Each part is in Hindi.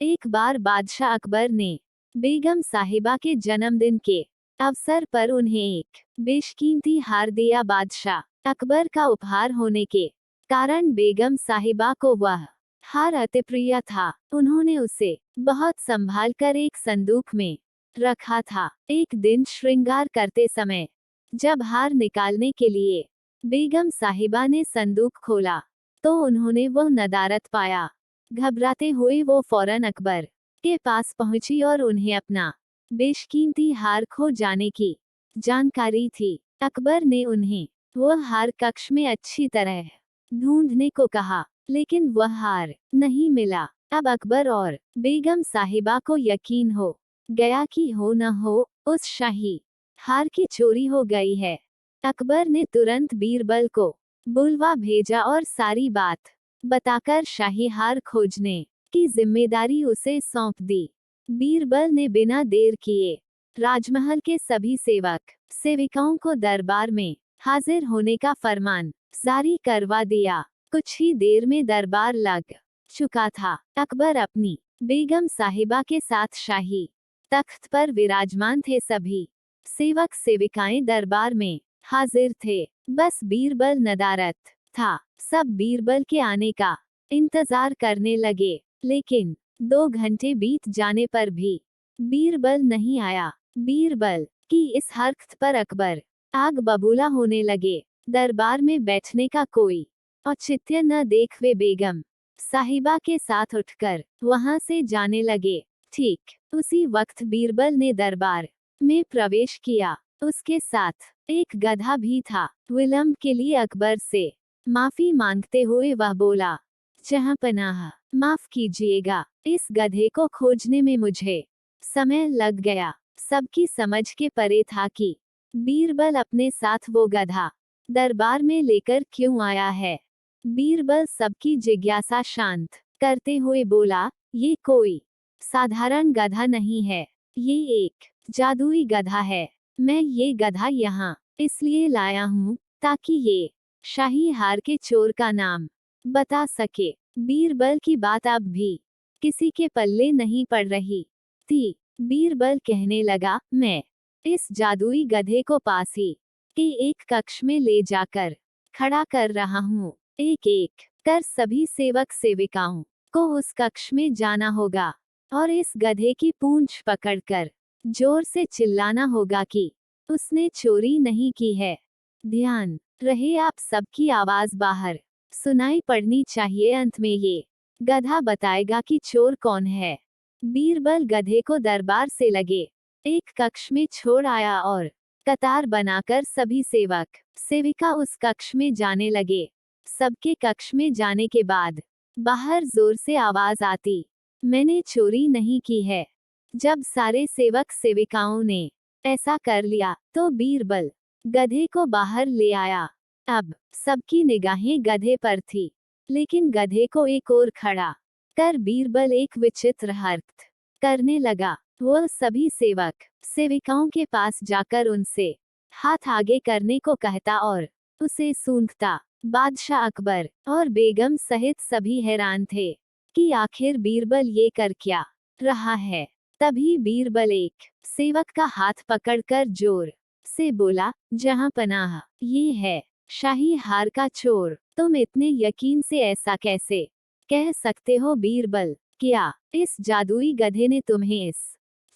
एक बार बादशाह अकबर ने बेगम साहिबा के जन्मदिन के अवसर पर उन्हें एक बेशकीमती हार दिया। बादशाह अकबर का उपहार होने के कारण बेगम साहिबा को वह हार अति प्रिय था। उन्होंने उसे बहुत संभाल कर एक संदूक में रखा था। एक दिन श्रृंगार करते समय जब हार निकालने के लिए बेगम साहिबा ने संदूक खोला तो उन्होंने वो नदारत पाया। घबराते हुए वो फौरन अकबर के पास पहुंची और उन्हें अपना बेशकीमती हार खो जाने की जानकारी थी। अकबर ने उन्हें वह हार कक्ष में अच्छी तरह ढूंढने को कहा, लेकिन वह हार नहीं मिला। अब अकबर और बेगम साहिबा को यकीन हो गया कि हो न हो उस शाही हार की चोरी हो गई है। अकबर ने तुरंत बीरबल को बुलवा भेजा और सारी बात बताकर शाही हार खोजने की जिम्मेदारी उसे सौंप दी। बीरबल ने बिना देर किए राजमहल के सभी सेवक सेविकाओं को दरबार में हाजिर होने का फरमान जारी करवा दिया। कुछ ही देर में दरबार लग चुका था। अकबर अपनी बेगम साहिबा के साथ शाही तख्त पर विराजमान थे। सभी सेवक सेविकाएं दरबार में हाजिर थे। बस बीरबल नदारत था। सब बीरबल के आने का इंतजार करने लगे, लेकिन 2 घंटे बीत जाने पर भी बीरबल नहीं आया। बीरबल की इस हरकत पर अकबर आग बबूला होने लगे। दरबार में बैठने का कोई औचित्य न देख वे बेगम साहिबा के साथ उठकर वहां से जाने लगे। ठीक उसी वक्त बीरबल ने दरबार में प्रवेश किया। उसके साथ एक गधा भी था। विलंब के लिए अकबर से माफी मांगते हुए वह बोला, जहांपनाह माफ कीजिएगा, इस गधे को खोजने में मुझे समय लग गया। सबकी समझ के परे था कि बीरबल अपने साथ वो गधा दरबार में लेकर क्यों आया है। बीरबल सबकी जिज्ञासा शांत करते हुए बोला, ये कोई साधारण गधा नहीं है, ये एक जादुई गधा है। मैं ये गधा यहाँ इसलिए लाया हूँ ताकि ये शाही हार के चोर का नाम बता सके। बीरबल की बात अब भी किसी के पल्ले नहीं पड़ रही थी। बीरबल कहने लगा, मैं इस जादुई गधे को पास ही के एक कक्ष में ले जाकर खड़ा कर रहा हूँ। एक एक कर सभी सेवक सेविकाओं को उस कक्ष में जाना होगा और इस गधे की पूंछ पकड़कर जोर से चिल्लाना होगा कि उसने चोरी नहीं की है। ध्यान रहे आप सबकी आवाज बाहर सुनाई पड़नी चाहिए। अंत में ये गधा बताएगा कि चोर कौन है। बीरबल गधे को दरबार से लगे एक कक्ष में छोड़ आया और कतार बनाकर सभी सेवक सेविका उस कक्ष में जाने लगे। सबके कक्ष में जाने के बाद बाहर जोर से आवाज आती, मैंने चोरी नहीं की है। जब सारे सेवक सेविकाओं ने ऐसा कर लिया तो बीरबल गधे को बाहर ले आया। अब सबकी निगाहें गधे पर थी, लेकिन गधे को एक ओर खड़ा कर बीरबल एक विचित्र हरकत करने लगा। वह सभी सेवक सेविकाओं के पास जाकर उनसे हाथ आगे करने को कहता और उसे सूंघता। बादशाह अकबर और बेगम सहित सभी हैरान थे कि आखिर बीरबल ये कर क्या रहा है। तभी बीरबल एक सेवक का हाथ पकड़कर जोर से बोला, जहांपनाह, ये है शाही हार का चोर। तुम इतने यकीन से ऐसा कैसे कह सकते हो बीरबल? क्या इस जादुई गधे ने तुम्हें इस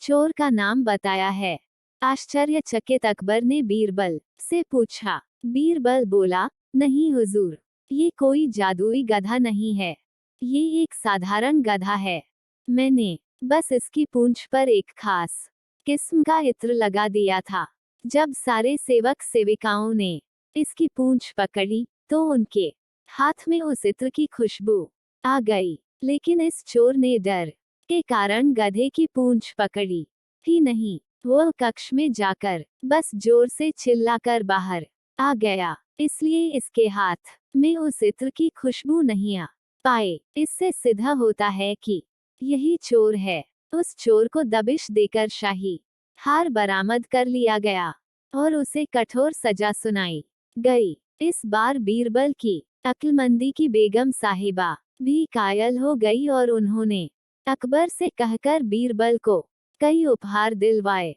चोर का नाम बताया है? आश्चर्यचकित अकबर ने बीरबल से पूछा। बीरबल बोला, नहीं हुजूर, ये कोई जादुई गधा नहीं है, ये एक साधारण गधा है। मैंने बस इसकी पूंछ पर एक खास किस्म का इत्र लगा दिया था। जब सारे सेवक सेविकाओं ने इसकी पूंछ पकड़ी तो उनके हाथ में उस इत्र की खुशबू आ गई, लेकिन इस चोर ने डर के कारण गधे की पूंछ पकड़ी ही नहीं। वह कक्ष में जाकर बस जोर से चिल्लाकर बाहर आ गया, इसलिए इसके हाथ में उस इत्र की खुशबू नहीं आ पाए। इससे सिद्ध होता है कि यही चोर है। उस चोर को दबिश देकर शाही हार बरामद कर लिया गया और उसे कठोर सजा सुनाई गई। इस बार बीरबल की अक्लमंदी की बेगम साहिबा भी कायल हो गई और उन्होंने अकबर से कहकर बीरबल को कई उपहार दिलवाए।